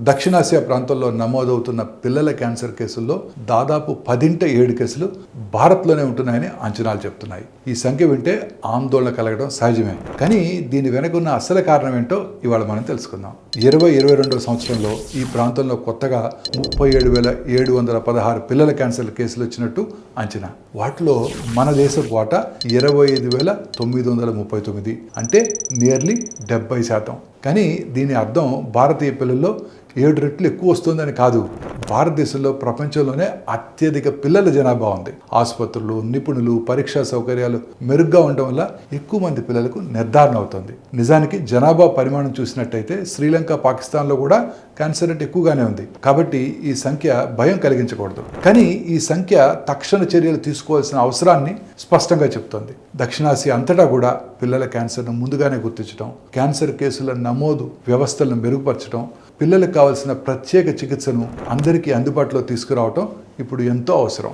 దక్షిణాసియా ప్రాంతంలో నమోదవుతున్న పిల్లల క్యాన్సర్ కేసుల్లో దాదాపు 10 కేసులు భారత్లోనే ఉంటున్నాయని అంచనాలు చెప్తున్నాయి. ఈ సంఖ్య వింటే ఆందోళన కలగడం సహజమే. కానీ దీని వెనక ఉన్న అసలు కారణం ఏంటో ఇవాళ మనం తెలుసుకుందాం. 2022 సంవత్సరంలో ఈ ప్రాంతంలో కొత్తగా 37,716 పిల్లల క్యాన్సర్ కేసులు వచ్చినట్టు అంచనా. వాటిలో మన దేశపు వాటా 25,939, అంటే నియర్లీ 70%. కానీ దీని అర్థం భారతీయ పిల్లల్లో 7 రెట్లు ఎక్కువ వస్తుందని కాదు. భారతదేశంలో ప్రపంచంలోనే అత్యధిక పిల్లల జనాభా ఉంది. ఆసుపత్రులు, నిపుణులు, పరీక్షా సౌకర్యాలు మెరుగ్గా ఉండడం వల్ల ఎక్కువ మంది పిల్లలకు నిర్ధారణ అవుతుంది. నిజానికి జనాభా పరిమాణం చూసినట్టయితే శ్రీలంక, పాకిస్తాన్లో కూడా క్యాన్సర్ రేట్ ఎక్కువగానే ఉంది. కాబట్టి ఈ సంఖ్య భయం కలిగించకూడదు. కానీ ఈ సంఖ్య తక్షణ చర్యలు తీసుకోవాల్సిన అవసరాన్ని స్పష్టంగా చెప్తోంది. దక్షిణాసియా అంతటా కూడా పిల్లల క్యాన్సర్ను ముందుగానే గుర్తించడం, క్యాన్సర్ కేసుల నమోదు వ్యవస్థలను మెరుగుపరచడం, పిల్లలకు కావాల్సిన ప్రత్యేక చికిత్సను అందరికీ అందుబాటులో తీసుకురావటం ఇప్పుడు ఎంతో అవసరం.